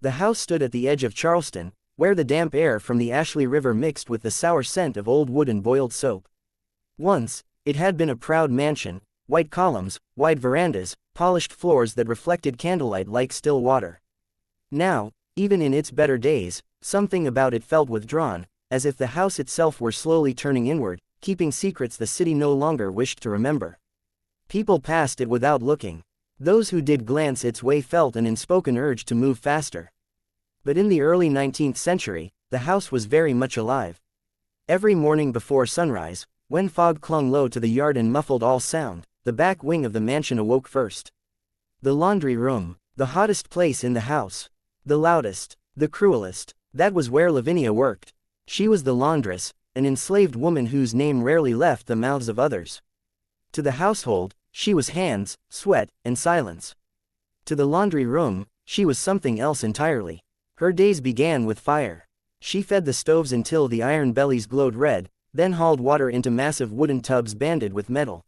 The house stood at the edge of Charleston, where the damp air from the Ashley River mixed with the sour scent of old wood and boiled soap. Once, it had been a proud mansion, white columns, wide verandas, polished floors that reflected candlelight like still water. Now, even in its better days, something about it felt withdrawn, as if the house itself were slowly turning inward, keeping secrets the city no longer wished to remember. People passed it without looking. Those who did glance its way felt an unspoken urge to move faster. But in the early 19th century, the house was very much alive. Every morning before sunrise, when fog clung low to the yard and muffled all sound, the back wing of the mansion awoke first. The laundry room, the hottest place in the house, the loudest, the cruelest, that was where Lavinia worked. She was the laundress, an enslaved woman whose name rarely left the mouths of others. To the household, she was hands, sweat, and silence. To the laundry room, she was something else entirely. Her days began with fire. She fed the stoves until the iron bellies glowed red, then hauled water into massive wooden tubs banded with metal.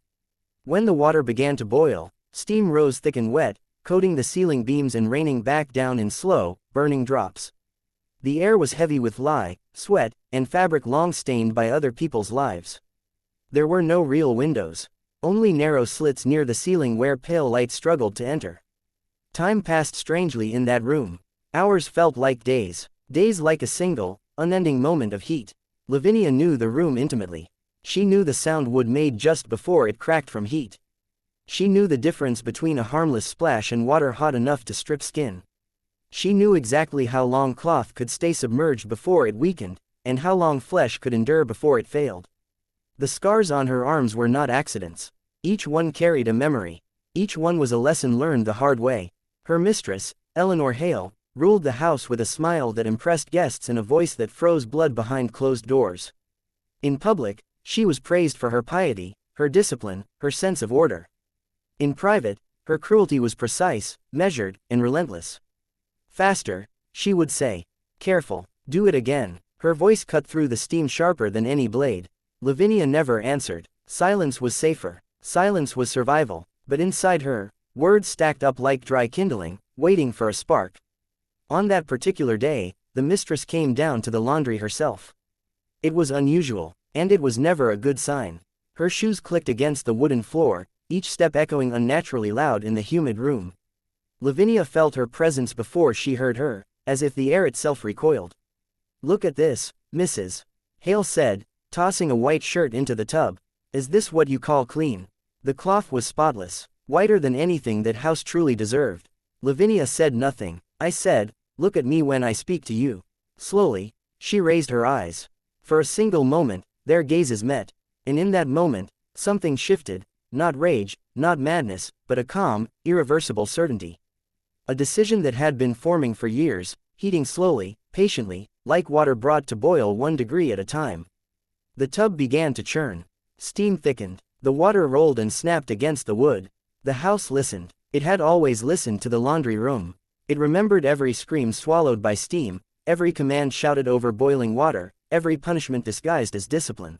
When the water began to boil, steam rose thick and wet, coating the ceiling beams and raining back down in slow, burning drops. The air was heavy with lye, sweat, and fabric long stained by other people's lives. There were no real windows, only narrow slits near the ceiling where pale light struggled to enter. Time passed strangely in that room. Hours felt like days, days like a single, unending moment of heat. Lavinia knew the room intimately. She knew the sound wood made just before it cracked from heat. She knew the difference between a harmless splash and water hot enough to strip skin. She knew exactly how long cloth could stay submerged before it weakened, and how long flesh could endure before it failed. The scars on her arms were not accidents. Each one carried a memory. Each one was a lesson learned the hard way. Her mistress, Eleanor Hale, ruled the house with a smile that impressed guests and a voice that froze blood behind closed doors. In public, she was praised for her piety, her discipline, her sense of order. In private, her cruelty was precise, measured, and relentless. Faster, she would say. Careful, do it again. Her voice cut through the steam sharper than any blade. Lavinia never answered. Silence was safer. Silence was survival. But inside her, words stacked up like dry kindling, waiting for a spark. On that particular day, the mistress came down to the laundry herself. It was unusual, and it was never a good sign. Her shoes clicked against the wooden floor, each step echoing unnaturally loud in the humid room. Lavinia felt her presence before she heard her, as if the air itself recoiled. "Look at this, Mrs. Hale said, tossing a white shirt into the tub. Is this what you call clean?" The cloth was spotless, whiter than anything that house truly deserved. Lavinia said nothing. "I said, look at me when I speak to you." Slowly, she raised her eyes. For a single moment, their gazes met. And in that moment, something shifted, not rage, not madness, but a calm, irreversible certainty. A decision that had been forming for years, heating slowly, patiently, like water brought to boil 1 degree at a time. The tub began to churn. Steam thickened. The water rolled and snapped against the wood. The house listened. It had always listened to the laundry room. It remembered every scream swallowed by steam, every command shouted over boiling water, every punishment disguised as discipline.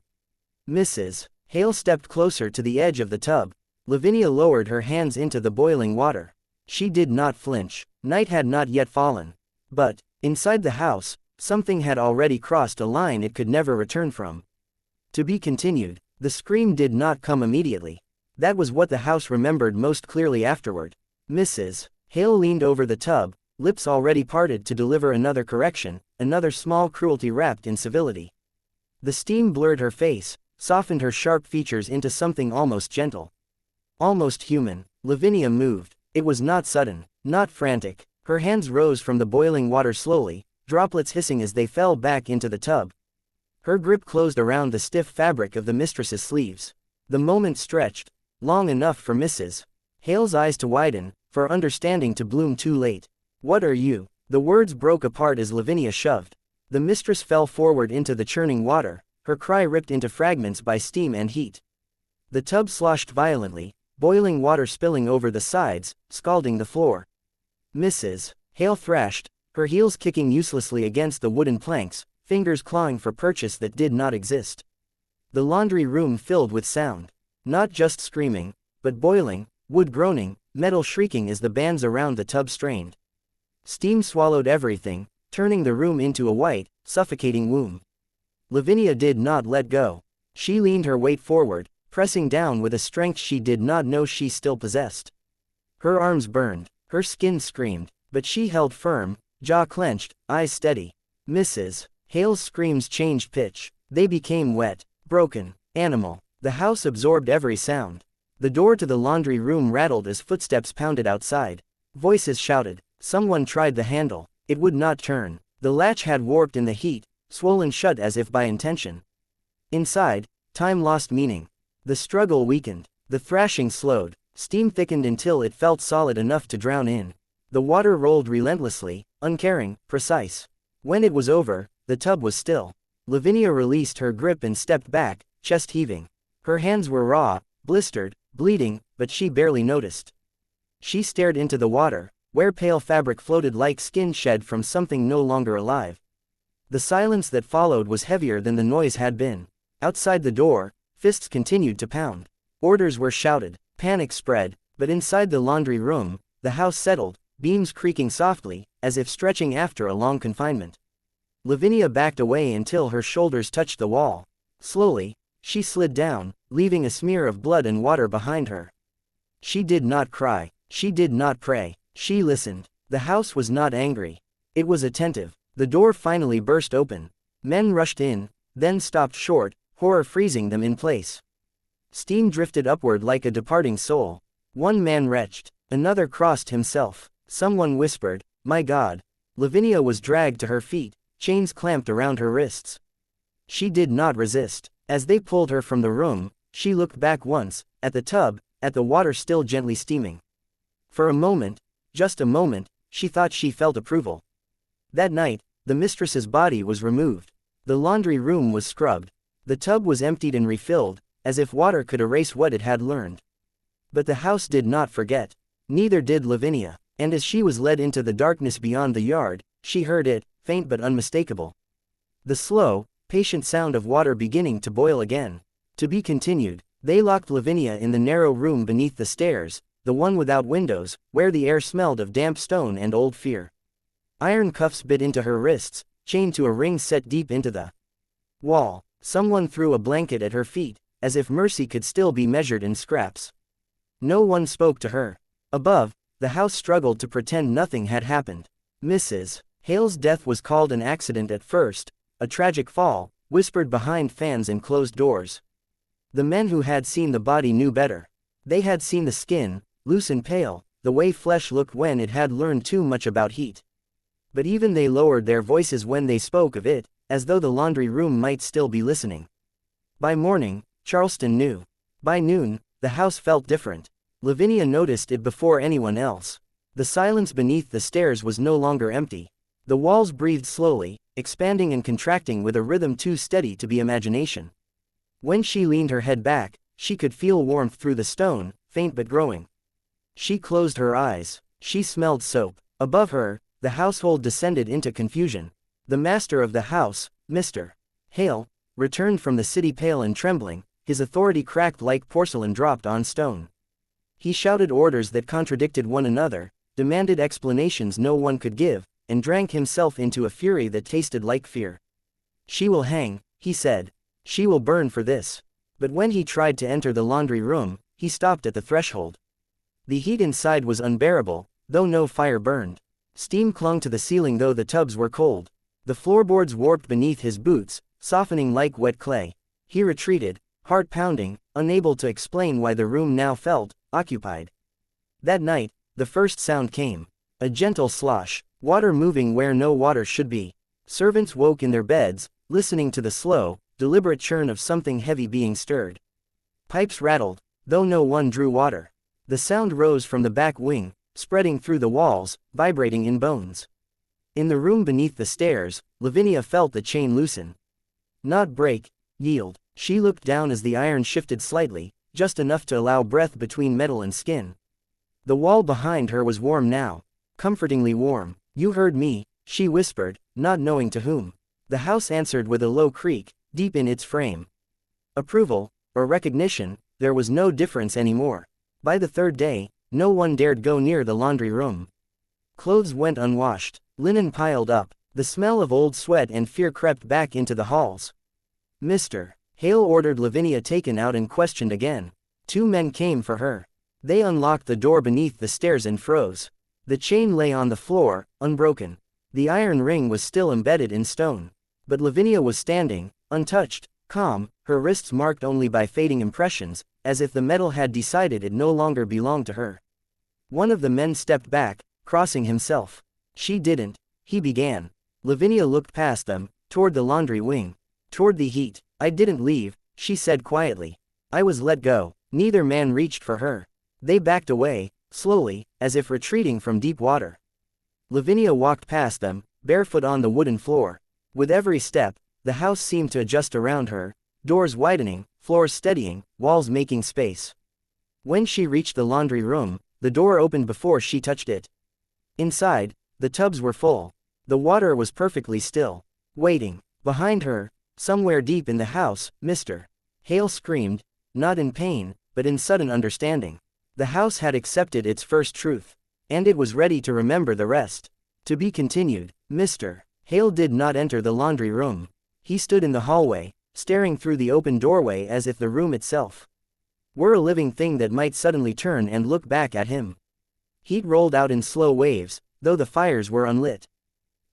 Mrs. Hale stepped closer to the edge of the tub. Lavinia lowered her hands into the boiling water. She did not flinch. Night had not yet fallen. But, inside the house, something had already crossed a line it could never return from. To be continued. The scream did not come immediately. That was what the house remembered most clearly afterward. Mrs. Hale leaned over the tub, lips already parted to deliver another correction, another small cruelty wrapped in civility. The steam blurred her face, softened her sharp features into something almost gentle. Almost human. Lavinia moved. It was not sudden, not frantic. Her hands rose from the boiling water slowly, droplets hissing as they fell back into the tub. Her grip closed around the stiff fabric of the mistress's sleeves. The moment stretched, long enough for Mrs. Hale's eyes to widen, for understanding to bloom too late. "What are you?" The words broke apart as Lavinia shoved. The mistress fell forward into the churning water, her cry ripped into fragments by steam and heat. The tub sloshed violently, boiling water spilling over the sides, scalding the floor. Mrs. Hale thrashed, her heels kicking uselessly against the wooden planks, fingers clawing for purchase that did not exist. The laundry room filled with sound. Not just screaming, but boiling, wood groaning, metal shrieking as the bands around the tub strained. Steam swallowed everything, turning the room into a white, suffocating womb. Lavinia did not let go. She leaned her weight forward, pressing down with a strength she did not know she still possessed. Her arms burned, her skin screamed, but she held firm, jaw clenched, eyes steady. Mrs. Hale's screams changed pitch. They became wet, broken, animal. The house absorbed every sound. The door to the laundry room rattled as footsteps pounded outside. Voices shouted. Someone tried the handle. It would not turn. The latch had warped in the heat, swollen shut as if by intention. Inside, time lost meaning. The struggle weakened. The thrashing slowed. Steam thickened until it felt solid enough to drown in. The water rolled relentlessly, uncaring, precise. When it was over, the tub was still. Lavinia released her grip and stepped back, chest heaving. Her hands were raw, blistered, bleeding, but she barely noticed. She stared into the water, where pale fabric floated like skin shed from something no longer alive. The silence that followed was heavier than the noise had been. Outside the door, fists continued to pound. Orders were shouted. Panic spread, but inside the laundry room, the house settled, beams creaking softly, as if stretching after a long confinement. Lavinia backed away until her shoulders touched the wall. Slowly, she slid down, leaving a smear of blood and water behind her. She did not cry. She did not pray. She listened. The house was not angry. It was attentive. The door finally burst open. Men rushed in, then stopped short, horror freezing them in place. Steam drifted upward like a departing soul. One man retched. Another crossed himself. Someone whispered, "My God." Lavinia was dragged to her feet, chains clamped around her wrists. She did not resist. As they pulled her from the room, she looked back once, at the tub, at the water still gently steaming. For a moment, just a moment, she thought she felt approval. That night, the mistress's body was removed. The laundry room was scrubbed. The tub was emptied and refilled, as if water could erase what it had learned. But the house did not forget. Neither did Lavinia, and as she was led into the darkness beyond the yard, she heard it, faint but unmistakable. The slow, patient sound of water beginning to boil again. To be continued. They locked Lavinia in the narrow room beneath the stairs, the one without windows, where the air smelled of damp stone and old fear. Iron cuffs bit into her wrists, chained to a ring set deep into the wall. Someone threw a blanket at her feet, as if mercy could still be measured in scraps. No one spoke to her. Above, the house struggled to pretend nothing had happened. Mrs. Hale's death was called an accident at first, a tragic fall, whispered behind fans and closed doors. The men who had seen the body knew better. They had seen the skin, loose and pale, the way flesh looked when it had learned too much about heat. But even they lowered their voices when they spoke of it, as though the laundry room might still be listening. By morning, Charleston knew. By noon, the house felt different. Lavinia noticed it before anyone else. The silence beneath the stairs was no longer empty. The walls breathed slowly, expanding and contracting with a rhythm too steady to be imagination. When she leaned her head back, she could feel warmth through the stone, faint but growing. She closed her eyes. She smelled soap. Above her, the household descended into confusion. The master of the house, Mr. Hale, returned from the city pale and trembling, his authority cracked like porcelain dropped on stone. He shouted orders that contradicted one another, demanded explanations no one could give, and drank himself into a fury that tasted like fear. "She will hang," he said. "She will burn for this." But when he tried to enter the laundry room, he stopped at the threshold. The heat inside was unbearable, though no fire burned. Steam clung to the ceiling though the tubs were cold. The floorboards warped beneath his boots, softening like wet clay. He retreated, heart pounding, unable to explain why the room now felt occupied. That night, the first sound came. A gentle slosh, water moving where no water should be. Servants woke in their beds, listening to the slow, deliberate churn of something heavy being stirred. Pipes rattled, though no one drew water. The sound rose from the back wing, spreading through the walls, vibrating in bones. In the room beneath the stairs, Lavinia felt the chain loosen. Not break, yield. She looked down as the iron shifted slightly, just enough to allow breath between metal and skin. The wall behind her was warm now. Comfortingly warm. "You heard me," she whispered, not knowing to whom. The house answered with a low creak, deep in its frame. Approval, or recognition, there was no difference anymore. By the third day, no one dared go near the laundry room. Clothes went unwashed, linen piled up, the smell of old sweat and fear crept back into the halls. Mr. Hale ordered Lavinia taken out and questioned again. 2 men came for her. They unlocked the door beneath the stairs and froze. The chain lay on the floor, unbroken. The iron ring was still embedded in stone. But Lavinia was standing, untouched, calm, her wrists marked only by fading impressions, as if the metal had decided it no longer belonged to her. One of the men stepped back, crossing himself. She didn't, he began. Lavinia looked past them, toward the laundry wing. Toward the heat. I didn't leave, she said quietly. I was let go. Neither man reached for her. They backed away, slowly, as if retreating from deep water. Lavinia walked past them, barefoot on the wooden floor. With every step, the house seemed to adjust around her, doors widening, floors steadying, walls making space. When she reached the laundry room, the door opened before she touched it. Inside, the tubs were full. The water was perfectly still. Waiting. Behind her, somewhere deep in the house, Mr. Hale screamed, not in pain, but in sudden understanding. The house had accepted its first truth. And it was ready to remember the rest. To be continued. Mr. Hale did not enter the laundry room. He stood in the hallway, staring through the open doorway as if the room itself were a living thing that might suddenly turn and look back at him. Heat rolled out in slow waves, though the fires were unlit.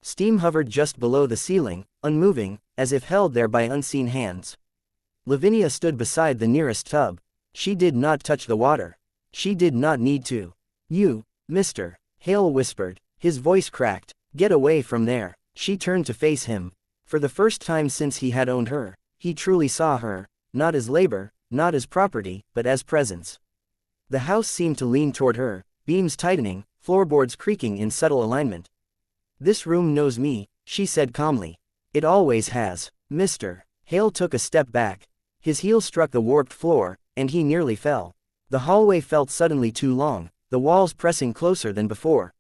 Steam hovered just below the ceiling, unmoving, as if held there by unseen hands. Lavinia stood beside the nearest tub. She did not touch the water. She did not need to. You, Mr. Hale whispered, his voice cracked. Get away from there. She turned to face him. For the first time since he had owned her, he truly saw her, not as labor, not as property, but as presence. The house seemed to lean toward her, beams tightening, floorboards creaking in subtle alignment. This room knows me, she said calmly. It always has. Mr. Hale took a step back. His heel struck the warped floor, and he nearly fell. The hallway felt suddenly too long, the walls pressing closer than before.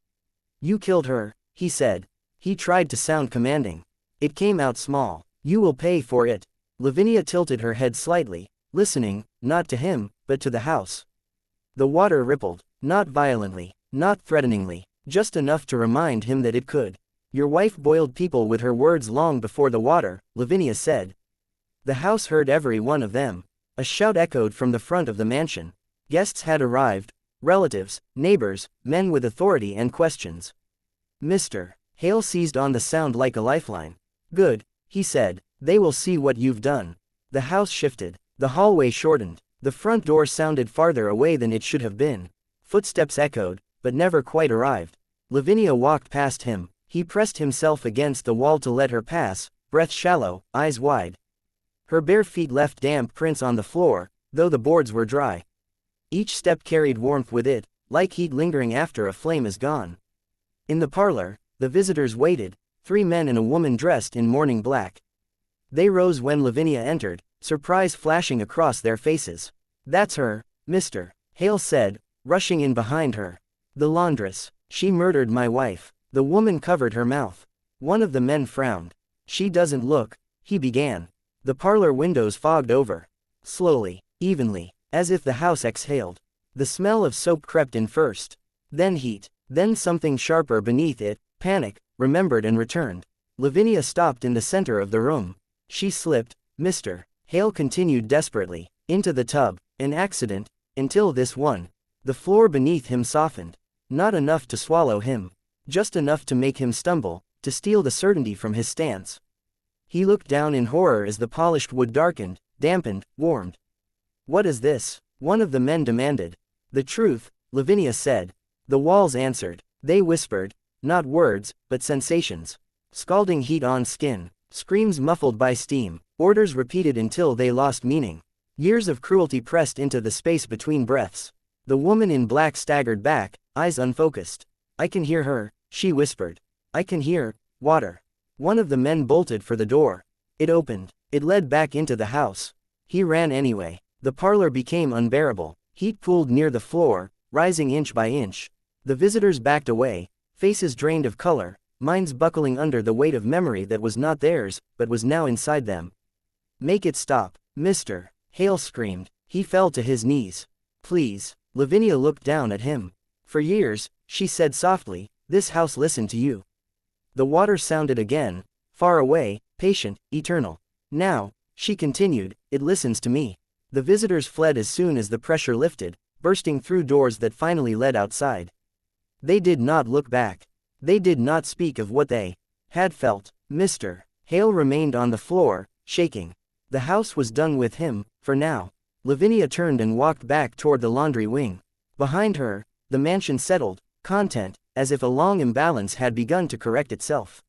You killed her, he said. He tried to sound commanding. It came out small. You will pay for it. Lavinia tilted her head slightly, listening, not to him, but to the house. The water rippled, not violently, not threateningly, just enough to remind him that it could. Your wife boiled people with her words long before the water, Lavinia said. The house heard every one of them. A shout echoed from the front of the mansion. Guests had arrived, relatives, neighbors, men with authority and questions. Mr. Hale seized on the sound like a lifeline. Good, he said, they will see what you've done. The house shifted. The hallway shortened. The front door sounded farther away than it should have been. Footsteps echoed, but never quite arrived. Lavinia walked past him. He pressed himself against the wall to let her pass, breath shallow, eyes wide. Her bare feet left damp prints on the floor, though the boards were dry. Each step carried warmth with it, like heat lingering after a flame is gone. In the parlor, the visitors waited, 3 men and a woman dressed in mourning black. They rose when Lavinia entered, surprise flashing across their faces. That's her, Mr. Hale said, rushing in behind her. The laundress. She murdered my wife. The woman covered her mouth. One of the men frowned. She doesn't look, he began. The parlor windows fogged over. Slowly, evenly, as if the house exhaled. The smell of soap crept in first. Then heat. Then something sharper beneath it, panic, remembered and returned. Lavinia stopped in the center of the room. She slipped, Mr. Hale continued desperately, into the tub. An accident, until this one. The floor beneath him softened. Not enough to swallow him. Just enough to make him stumble, to steal the certainty from his stance. He looked down in horror as the polished wood darkened, dampened, warmed. What is this? One of the men demanded. The truth, Lavinia said. The walls answered. They whispered, not words, but sensations. Scalding heat on skin, screams muffled by steam, orders repeated until they lost meaning. Years of cruelty pressed into the space between breaths. The woman in black staggered back, eyes unfocused. I can hear her, she whispered. I can hear water. One of the men bolted for the door. It opened. It led back into the house. He ran anyway. The parlor became unbearable. Heat pooled near the floor, rising inch by inch. The visitors backed away, faces drained of color, minds buckling under the weight of memory that was not theirs, but was now inside them. Make it stop, Mr. Hale screamed. He fell to his knees. Please. Lavinia looked down at him. For years, she said softly, This house listened to you. The water sounded again, far away, patient, eternal. Now, she continued, it listens to me. The visitors fled as soon as the pressure lifted, bursting through doors that finally led outside. They did not look back. They did not speak of what they had felt. Mr. Hale remained on the floor, shaking. The house was done with him, for now. Lavinia turned and walked back toward the laundry wing. Behind her, the mansion settled, content, as if a long imbalance had begun to correct itself.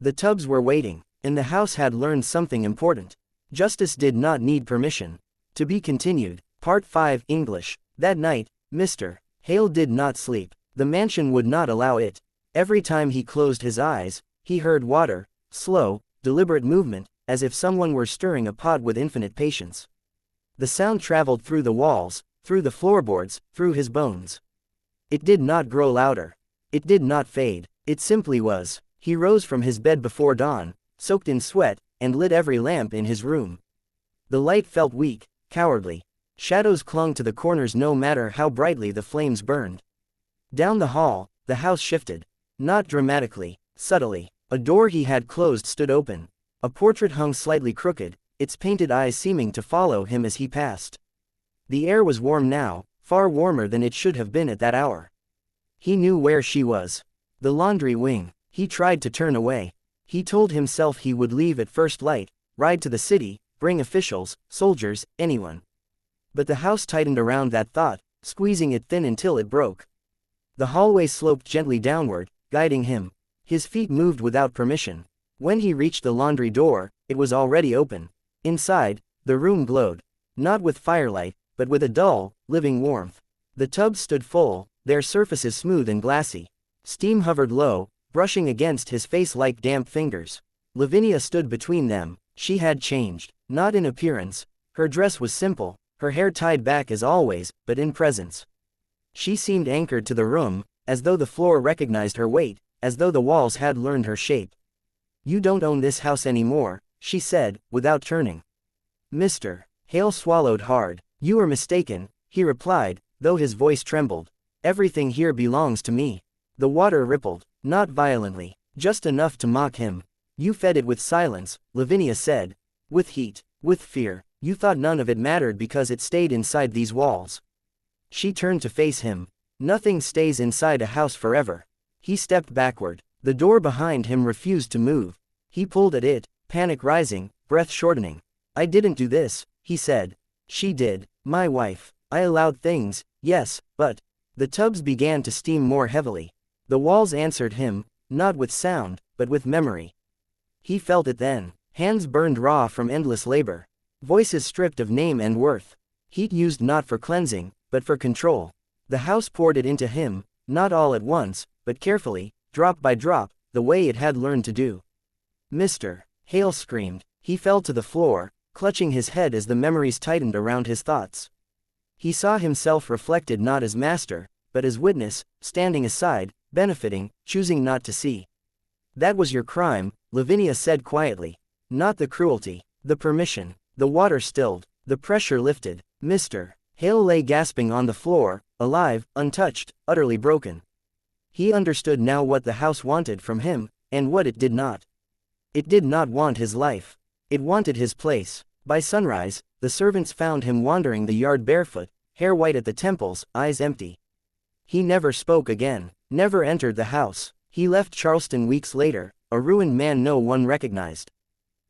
The Tubbs were waiting, and the house had learned something important. Justice did not need permission. To be continued. Part 5 English. That night, Mr. Hale did not sleep. The mansion would not allow it. Every time he closed his eyes, he heard water, slow, deliberate movement, as if someone were stirring a pot with infinite patience. The sound traveled through the walls, through the floorboards, through his bones. It did not grow louder. It did not fade. It simply was. He rose from his bed before dawn, soaked in sweat, and lit every lamp in his room. The light felt weak, cowardly. Shadows clung to the corners no matter how brightly the flames burned. Down the hall, the house shifted. Not dramatically, subtly. A door he had closed stood open. A portrait hung slightly crooked, its painted eyes seeming to follow him as he passed. The air was warm now, far warmer than it should have been at that hour. He knew where she was. The laundry wing. He tried to turn away. He told himself he would leave at first light, ride to the city, bring officials, soldiers, anyone. But the house tightened around that thought, squeezing it thin until it broke. The hallway sloped gently downward, guiding him. His feet moved without permission. When he reached the laundry door, it was already open. Inside, the room glowed. Not with firelight, but with a dull, living warmth. The tubs stood full, their surfaces smooth and glassy. Steam hovered low, brushing against his face like damp fingers. Lavinia stood between them. She had changed. Not in appearance. Her dress was simple, her hair tied back as always, but in presence. She seemed anchored to the room, as though the floor recognized her weight, as though the walls had learned her shape. You don't own this house anymore, she said, without turning. Mr. Hale swallowed hard. You are mistaken, he replied, though his voice trembled. Everything here belongs to me. The water rippled, not violently, just enough to mock him. You fed it with silence, Lavinia said. With heat, with fear. You thought none of it mattered because it stayed inside these walls. She turned to face him. Nothing stays inside a house forever. He stepped backward. The door behind him refused to move. He pulled at it, panic rising, breath shortening. I didn't do this, he said. She did, my wife. I allowed things, yes, but... The tubs began to steam more heavily. The walls answered him, not with sound, but with memory. He felt it then. Hands burned raw from endless labor. Voices stripped of name and worth. Heat used not for cleansing, but for control. The house poured it into him, not all at once, but carefully, drop by drop, the way it had learned to do. Mr. Hale screamed. He fell to the floor, clutching his head as the memories tightened around his thoughts. He saw himself reflected not as master, but as witness, standing aside, benefiting, choosing not to see. That was your crime, Lavinia said quietly. Not the cruelty, the permission. The water stilled, the pressure lifted. Mr. Hale lay gasping on the floor, alive, untouched, utterly broken. He understood now what the house wanted from him, and what it did not. It did not want his life. It wanted his place. By sunrise, the servants found him wandering the yard barefoot, hair white at the temples, eyes empty. He never spoke again, never entered the house. He left Charleston weeks later, a ruined man no one recognized.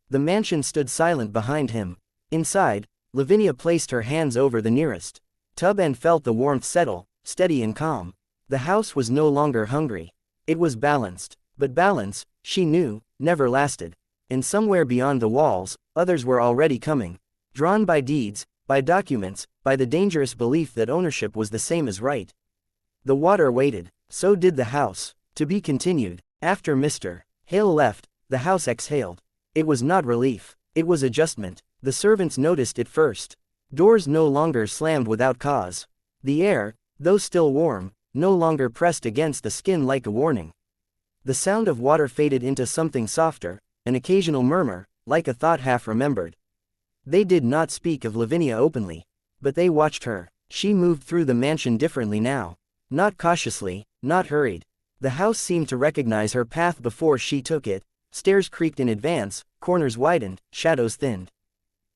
The mansion stood silent behind him. Inside, Lavinia placed her hands over the nearest tub and felt the warmth settle, steady and calm. The house was no longer hungry. It was balanced. But balance, she knew, never lasted. And somewhere beyond the walls, others were already coming. Drawn by deeds, by documents, by the dangerous belief that ownership was the same as right. The water waited. So did the house. To be continued. After Mr. Hale left, the house exhaled. It was not relief. It was adjustment. The servants noticed it first. Doors no longer slammed without cause. The air, though still warm, no longer pressed against the skin like a warning. The sound of water faded into something softer, an occasional murmur, like a thought half remembered. They did not speak of Lavinia openly. But they watched her. She moved through the mansion differently now. Not cautiously, not hurried. The house seemed to recognize her path before she took it. Stairs creaked in advance, corners widened, shadows thinned.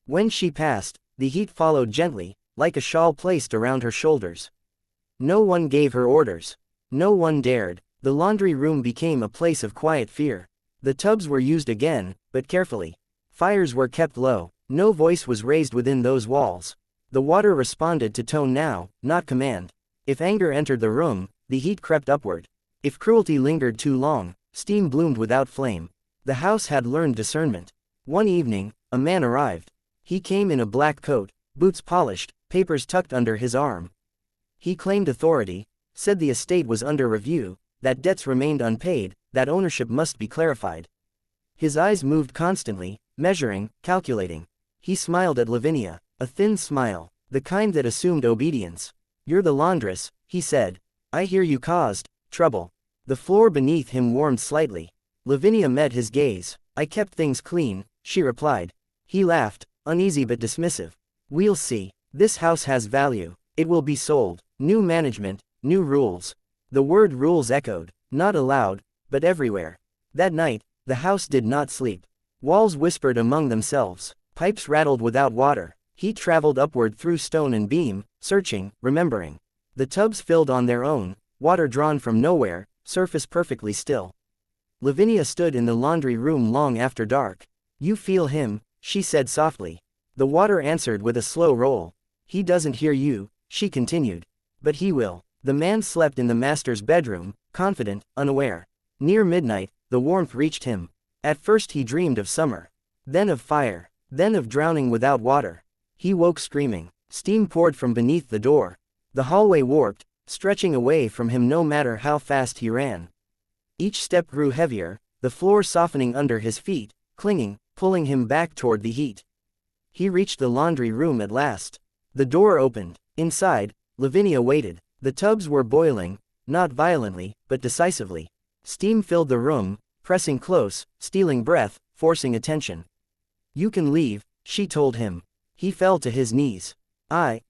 When she passed, the heat followed gently, like a shawl placed around her shoulders. No one gave her orders. No one dared. The laundry room became a place of quiet fear. The tubs were used again, but carefully. Fires were kept low. No voice was raised within those walls. The water responded to tone now, not command. If anger entered the room, the heat crept upward. If cruelty lingered too long, steam bloomed without flame. The house had learned discernment. One evening, a man arrived. He came in a black coat, boots polished, papers tucked under his arm. He claimed authority, said the estate was under review, that debts remained unpaid, that ownership must be clarified. His eyes moved constantly, measuring, calculating. He smiled at Lavinia, a thin smile, the kind that assumed obedience. "You're the laundress," he said. "I hear you caused trouble." The floor beneath him warmed slightly. Lavinia met his gaze. "I kept things clean," she replied. He laughed, uneasy but dismissive. "We'll see. This house has value. It will be sold. New management, new rules." The word rules echoed, not aloud, but everywhere. That night, the house did not sleep. Walls whispered among themselves. Pipes rattled without water. Heat traveled upward through stone and beam, searching, remembering. The tubs filled on their own, water drawn from nowhere, surface perfectly still. Lavinia stood in the laundry room long after dark. "You feel him," she said softly. The water answered with a slow roll. "He doesn't hear you," she continued. "But he will." The man slept in the master's bedroom, confident, unaware. Near midnight, the warmth reached him. At first he dreamed of summer. Then of fire. Then of drowning without water. He woke screaming. Steam poured from beneath the door. The hallway warped, stretching away from him no matter how fast he ran. Each step grew heavier, the floor softening under his feet, clinging, pulling him back toward the heat. He reached the laundry room at last. The door opened. Inside, Lavinia waited. The tubs were boiling, not violently, but decisively. Steam filled the room, pressing close, stealing breath, forcing attention. "You can leave," she told him. He fell to his knees. I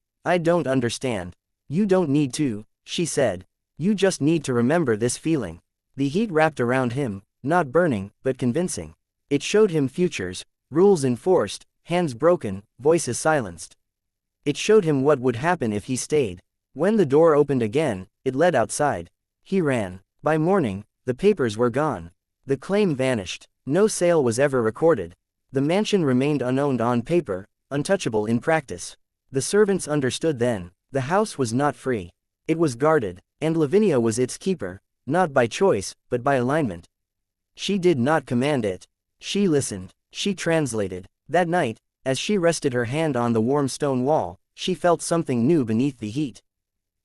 don't understand." "You don't need to," she said. "You just need to remember this feeling." The heat wrapped around him, not burning, but convincing. It showed him futures, rules enforced, hands broken, voices silenced. It showed him what would happen if he stayed. When the door opened again, it led outside. He ran. By morning, the papers were gone. The claim vanished. No sale was ever recorded. The mansion remained unowned on paper, untouchable in practice. The servants understood then. The house was not free. It was guarded, and Lavinia was its keeper, not by choice, but by alignment. She did not command it. She listened. She translated. That night, as she rested her hand on the warm stone wall, she felt something new beneath the heat.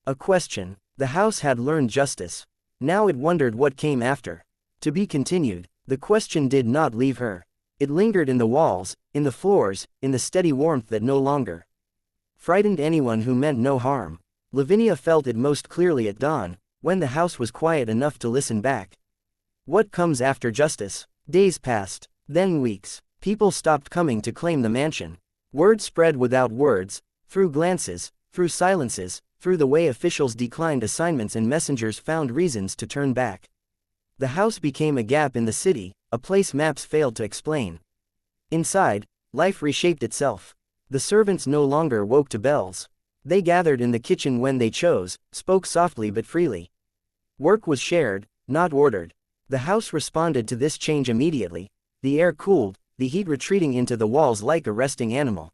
A question. The house had learned justice. Now it wondered what came after. To be continued. The question did not leave her. It lingered in the walls, in the floors, in the steady warmth that no longer frightened anyone who meant no harm. Lavinia felt it most clearly at dawn, when the house was quiet enough to listen back. What comes after justice? Days passed. Then weeks. People stopped coming to claim the mansion. Word spread without words, through glances, through silences, through the way officials declined assignments and messengers found reasons to turn back. The house became a gap in the city, a place maps failed to explain. Inside, life reshaped itself. The servants no longer woke to bells. They gathered in the kitchen when they chose, spoke softly but freely. Work was shared, not ordered. The house responded to this change immediately. The air cooled, the heat retreating into the walls like a resting animal.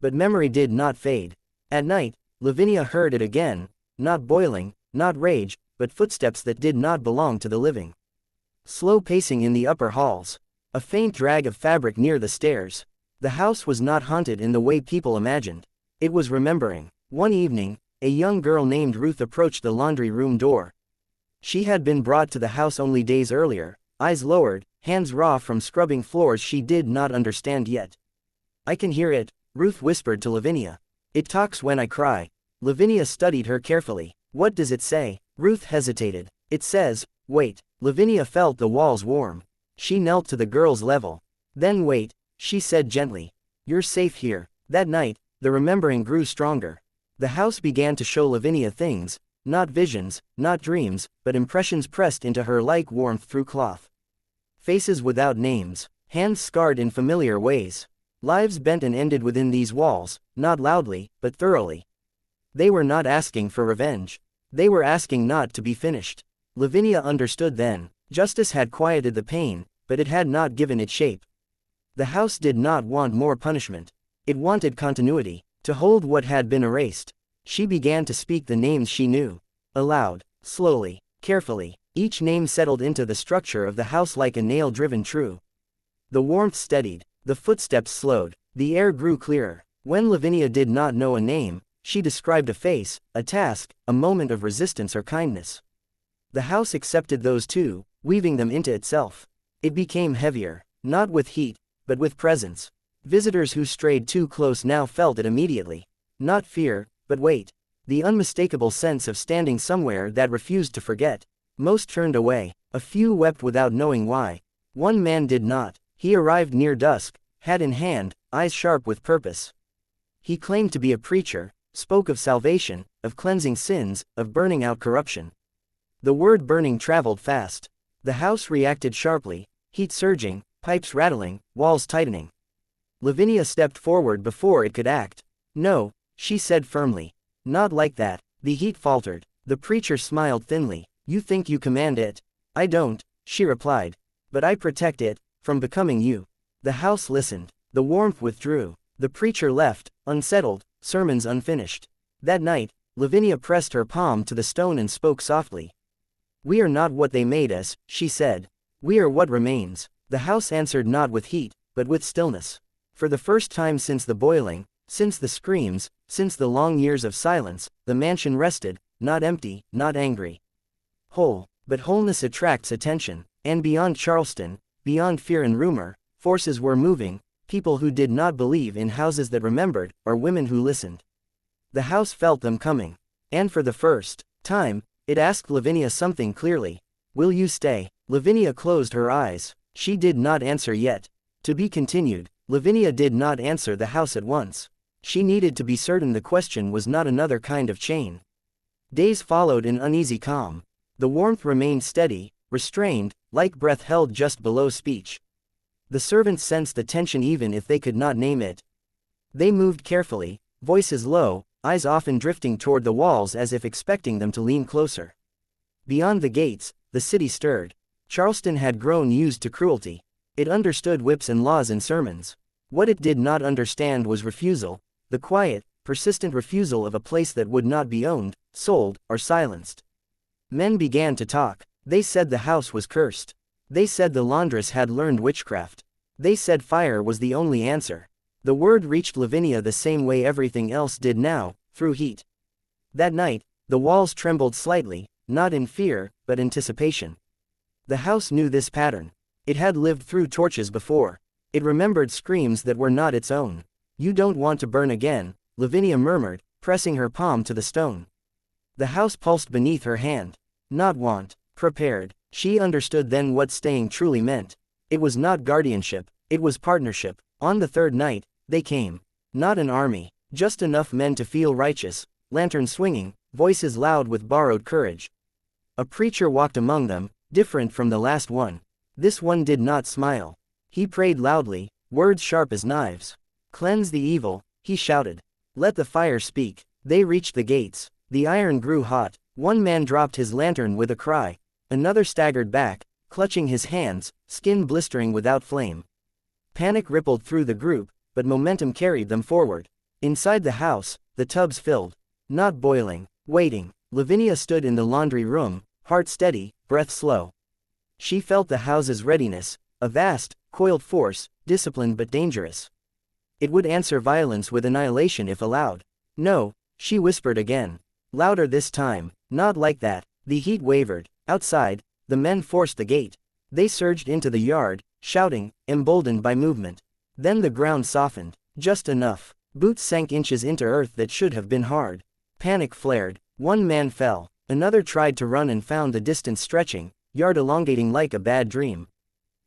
But memory did not fade. At night, Lavinia heard it again, not boiling, not rage, but footsteps that did not belong to the living. Slow pacing in the upper halls. A faint drag of fabric near the stairs. The house was not haunted in the way people imagined. It was remembering. One evening, a young girl named Ruth approached the laundry room door. She had been brought to the house only days earlier, eyes lowered, hands raw from scrubbing floors she did not understand yet. "I can hear it," Ruth whispered to Lavinia. "It talks when I cry." Lavinia studied her carefully. "What does it say?" Ruth hesitated. "It says, wait." Lavinia felt the walls warm. She knelt to the girl's level. "Then wait," she said gently. "You're safe here." That night, the remembering grew stronger. The house began to show Lavinia things, not visions, not dreams, but impressions pressed into her like warmth through cloth. Faces without names, hands scarred in familiar ways. Lives bent and ended within these walls, not loudly, but thoroughly. They were not asking for revenge. They were asking not to be finished. Lavinia understood then. Justice had quieted the pain, but it had not given it shape. The house did not want more punishment. It wanted continuity, to hold what had been erased. She began to speak the names she knew. Aloud, slowly, carefully, each name settled into the structure of the house like a nail driven true. The warmth steadied, the footsteps slowed, the air grew clearer. When Lavinia did not know a name, she described a face, a task, a moment of resistance or kindness. The house accepted those too, weaving them into itself. It became heavier, not with heat, but with presence. Visitors who strayed too close now felt it immediately. Not fear, but weight. The unmistakable sense of standing somewhere that refused to forget. Most turned away. A few wept without knowing why. One man did not. He arrived near dusk, hat in hand, eyes sharp with purpose. He claimed to be a preacher, spoke of salvation, of cleansing sins, of burning out corruption. The word burning traveled fast. The house reacted sharply, heat surging, pipes rattling, walls tightening. Lavinia stepped forward before it could act. No, she said firmly. Not like that. The heat faltered. The preacher smiled thinly. You think you command it? I don't, she replied. But I protect it, from becoming you. The house listened. The warmth withdrew. The preacher left, unsettled, sermons unfinished. That night, Lavinia pressed her palm to the stone and spoke softly. We are not what they made us, she said. We are what remains. The house answered not with heat, but with stillness. For the first time since the boiling, since the screams, since the long years of silence, the mansion rested, not empty, not angry. Whole, but wholeness attracts attention, and beyond Charleston, beyond fear and rumor, forces were moving, people who did not believe in houses that remembered, or women who listened. The house felt them coming, and for the first time, it asked Lavinia something clearly. Will you stay? Lavinia closed her eyes. She did not answer yet. To be continued. Lavinia did not answer the house at once. She needed to be certain the question was not another kind of chain. Days followed in uneasy calm. The warmth remained steady, restrained, like breath held just below speech. The servants sensed the tension even if they could not name it. They moved carefully, voices low, eyes often drifting toward the walls as if expecting them to lean closer. Beyond the gates, the city stirred. Charleston had grown used to cruelty. It understood whips and laws and sermons. What it did not understand was refusal, the quiet, persistent refusal of a place that would not be owned, sold, or silenced. Men began to talk. They said the house was cursed. They said the laundress had learned witchcraft. They said fire was the only answer. The word reached Lavinia the same way everything else did now, through heat. That night, the walls trembled slightly, not in fear, but anticipation. The house knew this pattern. It had lived through torches before. It remembered screams that were not its own. You don't want to burn again, Lavinia murmured, pressing her palm to the stone. The house pulsed beneath her hand. Not want, prepared. She understood then what staying truly meant. It was not guardianship, it was partnership. On the third night, they came. Not an army, just enough men to feel righteous, lanterns swinging, voices loud with borrowed courage. A preacher walked among them, different from the last one. This one did not smile. He prayed loudly, words sharp as knives. Cleanse the evil, he shouted. Let the fire speak. They reached the gates. The iron grew hot. One man dropped his lantern with a cry. Another staggered back, clutching his hands, skin blistering without flame. Panic rippled through the group, but momentum carried them forward. Inside the house, the tubs filled. Not boiling, waiting. Lavinia stood in the laundry room, heart steady, breath slow. She felt the house's readiness, a vast, coiled force, disciplined but dangerous. It would answer violence with annihilation if allowed. No, she whispered again. Louder this time. Not like that. The heat wavered. Outside, the men forced the gate. They surged into the yard, shouting, emboldened by movement. Then the ground softened. Just enough. Boots sank inches into earth that should have been hard. Panic flared. One man fell. Another tried to run and found the distance stretching, yard elongating like a bad dream.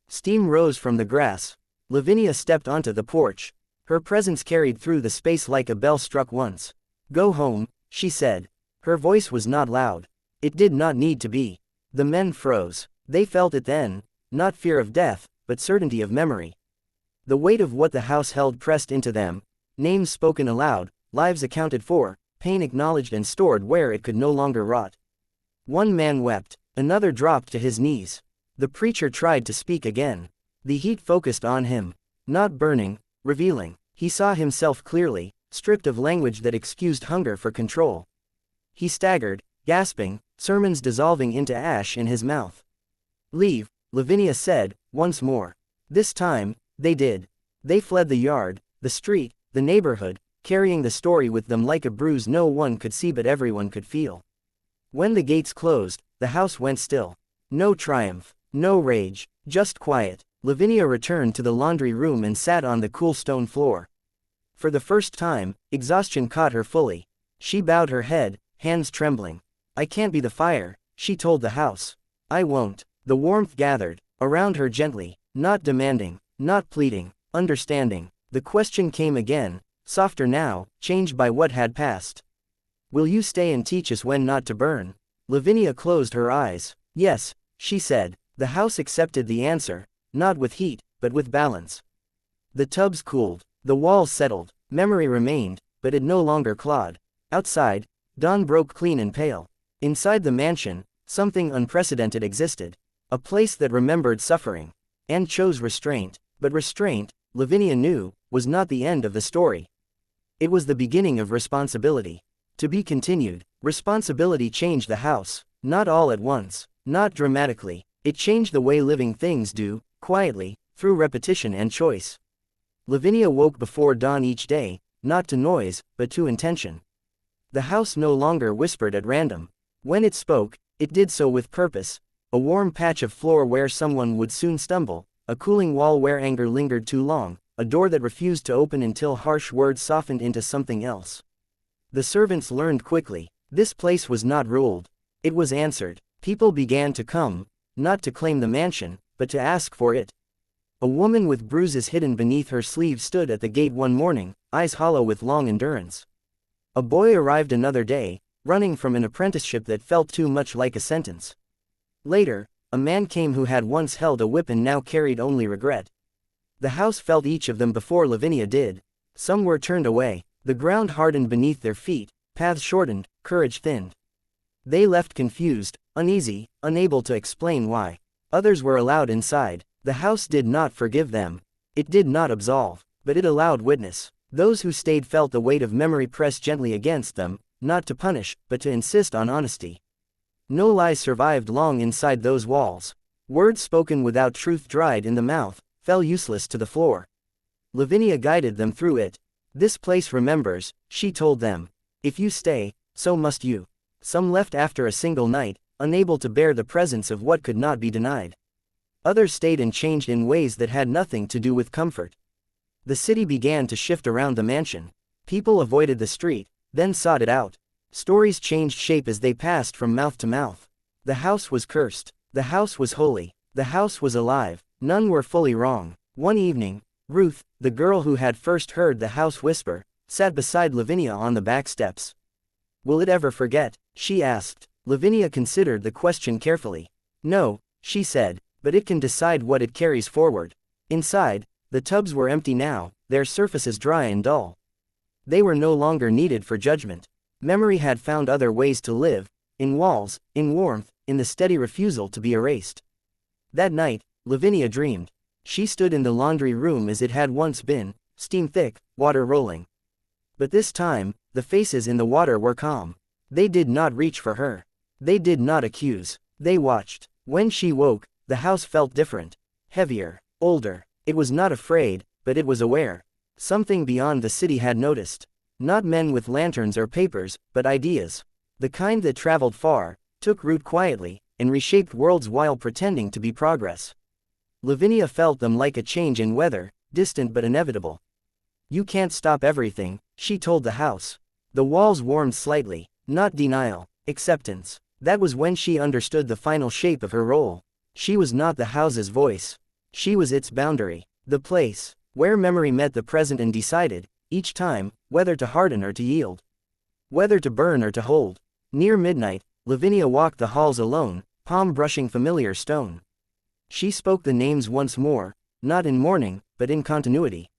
Steam rose from the grass. Lavinia stepped onto the porch. Her presence carried through the space like a bell struck once. Go home, she said. Her voice was not loud. It did not need to be. The men froze. They felt it then, not fear of death, but certainty of memory. The weight of what the house held pressed into them, names spoken aloud, lives accounted for, pain acknowledged and stored where it could no longer rot. One man wept, another dropped to his knees. The preacher tried to speak again. The heat focused on him. Not burning, revealing. He saw himself clearly, stripped of language that excused hunger for control. He staggered, gasping, sermons dissolving into ash in his mouth. "Leave," Lavinia said, once more. This time, they did. They fled the yard, the street, the neighborhood, carrying the story with them like a bruise no one could see but everyone could feel. When the gates closed, the house went still. No triumph, no rage, just quiet. Lavinia returned to the laundry room and sat on the cool stone floor. For the first time, exhaustion caught her fully. She bowed her head, hands trembling. "I can't be the fire," she told the house. "I won't." The warmth gathered around her gently, not demanding, not pleading, understanding. The question came again, softer now, changed by what had passed. "Will you stay and teach us when not to burn?" Lavinia closed her eyes. "Yes," she said. The house accepted the answer, not with heat, but with balance. The tubs cooled, the walls settled, memory remained, but it no longer clawed. Outside, dawn broke clean and pale. Inside the mansion, something unprecedented existed. A place that remembered suffering, and chose restraint. But restraint, Lavinia knew, was not the end of the story. It was the beginning of responsibility. To be continued. Responsibility changed the house, not all at once, not dramatically. It changed the way living things do, quietly, through repetition and choice. Lavinia woke before dawn each day, not to noise, but to intention. The house no longer whispered at random. When it spoke, it did so with purpose. A warm patch of floor where someone would soon stumble, a cooling wall where anger lingered too long, a door that refused to open until harsh words softened into something else. The servants learned quickly. This place was not ruled. It was answered. People began to come, not to claim the mansion, but to ask for it. A woman with bruises hidden beneath her sleeve stood at the gate one morning, eyes hollow with long endurance. A boy arrived another day, running from an apprenticeship that felt too much like a sentence. Later, a man came who had once held a whip and now carried only regret. The house felt each of them before Lavinia did. Some were turned away. The ground hardened beneath their feet, paths shortened, courage thinned. They left confused, uneasy, unable to explain why. Others were allowed inside. The house did not forgive them. It did not absolve, but it allowed witness. Those who stayed felt the weight of memory press gently against them, not to punish, but to insist on honesty. No lies survived long inside those walls. Words spoken without truth dried in the mouth, fell useless to the floor. Lavinia guided them through it. "This place remembers," she told them. "If you stay, so must you." Some left after a single night, unable to bear the presence of what could not be denied. Others stayed and changed in ways that had nothing to do with comfort. The city began to shift around the mansion. People avoided the street, then sought it out. Stories changed shape as they passed from mouth to mouth. The house was cursed. The house was holy. The house was alive. None were fully wrong. One evening, Ruth, the girl who had first heard the house whisper, sat beside Lavinia on the back steps. "Will it ever forget?" she asked. Lavinia considered the question carefully. "No," she said, "but it can decide what it carries forward." Inside, the tubs were empty now, their surfaces dry and dull. They were no longer needed for judgment. Memory had found other ways to live, in walls, in warmth, in the steady refusal to be erased. That night, Lavinia dreamed. She stood in the laundry room as it had once been, steam thick, water rolling. But this time, the faces in the water were calm. They did not reach for her. They did not accuse. They watched. When she woke, the house felt different. Heavier, older. It was not afraid, but it was aware. Something beyond the city had noticed. Not men with lanterns or papers, but ideas. The kind that traveled far, took root quietly, and reshaped worlds while pretending to be progress. Lavinia felt them like a change in weather, distant but inevitable. "You can't stop everything," she told the house. The walls warmed slightly, not denial, acceptance. That was when she understood the final shape of her role. She was not the house's voice. She was its boundary. The place, where memory met the present and decided, each time, whether to harden or to yield. Whether to burn or to hold. Near midnight, Lavinia walked the halls alone, palm brushing familiar stone. She spoke the names once more, not in mourning, but in continuity.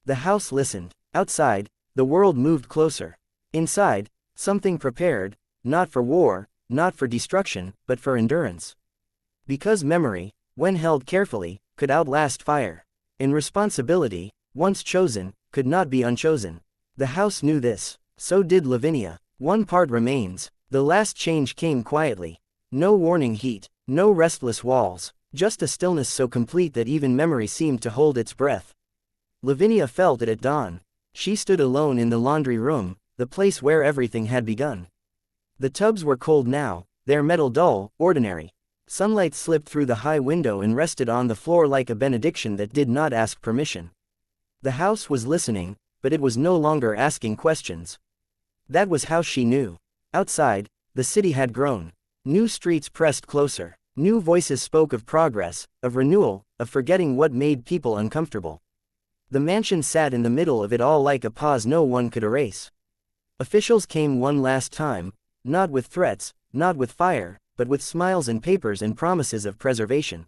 The house listened. Outside, the world moved closer. Inside, something prepared, not for war, not for destruction, but for endurance. Because memory, when held carefully, could outlast fire. And responsibility, once chosen, could not be unchosen. The house knew this. So did Lavinia. One part remains. The last change came quietly. No warning heat, no restless walls, just a stillness so complete that even memory seemed to hold its breath. Lavinia felt it at dawn. She stood alone in the laundry room, the place where everything had begun. The tubs were cold now, their metal dull, ordinary. Sunlight slipped through the high window and rested on the floor like a benediction that did not ask permission. The house was listening, but it was no longer asking questions. That was how she knew. Outside, the city had grown. New streets pressed closer. New voices spoke of progress, of renewal, of forgetting what made people uncomfortable. The mansion sat in the middle of it all like a pause no one could erase. Officials came one last time, not with threats, not with fire, but with smiles and papers and promises of preservation.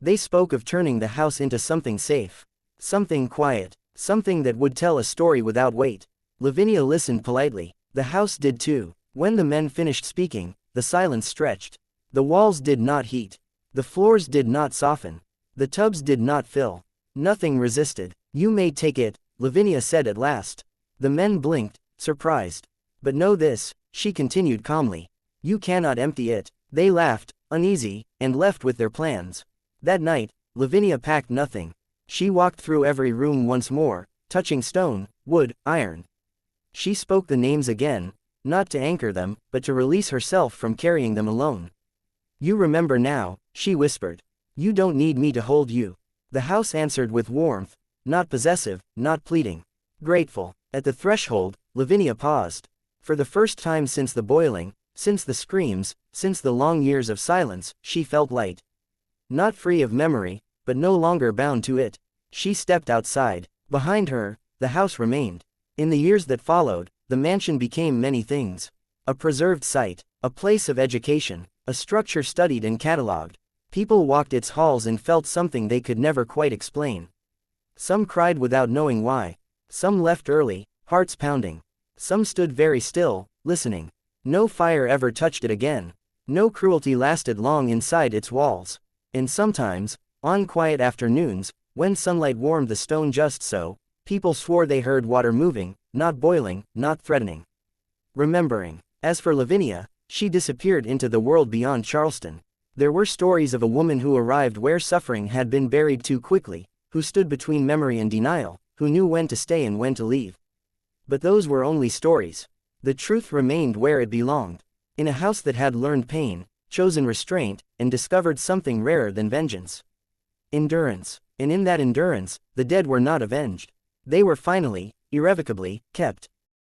They spoke of turning the house into something safe, something quiet, something that would tell a story without weight. Lavinia listened politely. The house did too. When the men finished speaking, the silence stretched. The walls did not heat. The floors did not soften. The tubs did not fill. Nothing resisted. "You may take it," Lavinia said at last. The men blinked, surprised. "But know this," she continued calmly. "You cannot empty it." They laughed, uneasy, and left with their plans. That night, Lavinia packed nothing. She walked through every room once more, touching stone, wood, iron. She spoke the names again, not to anchor them, but to release herself from carrying them alone. "You remember now," she whispered. "You don't need me to hold you." The house answered with warmth, not possessive, not pleading. Grateful. At the threshold, Lavinia paused. For the first time since the boiling, since the screams, since the long years of silence, she felt light. Not free of memory, but no longer bound to it. She stepped outside. Behind her, the house remained. In the years that followed, the mansion became many things. A preserved site, a place of education, a structure studied and catalogued. People walked its halls and felt something they could never quite explain. Some cried without knowing why. Some left early, hearts pounding. Some stood very still, listening. No fire ever touched it again. No cruelty lasted long inside its walls. And sometimes, on quiet afternoons, when sunlight warmed the stone just so, people swore they heard water moving, not boiling, not threatening. Remembering. As for Lavinia, she disappeared into the world beyond Charleston. There were stories of a woman who arrived where suffering had been buried too quickly, who stood between memory and denial, who knew when to stay and when to leave. But those were only stories. The truth remained where it belonged. In a house that had learned pain, chosen restraint, and discovered something rarer than vengeance. Endurance. And in that endurance, the dead were not avenged. They were finally, irrevocably, kept.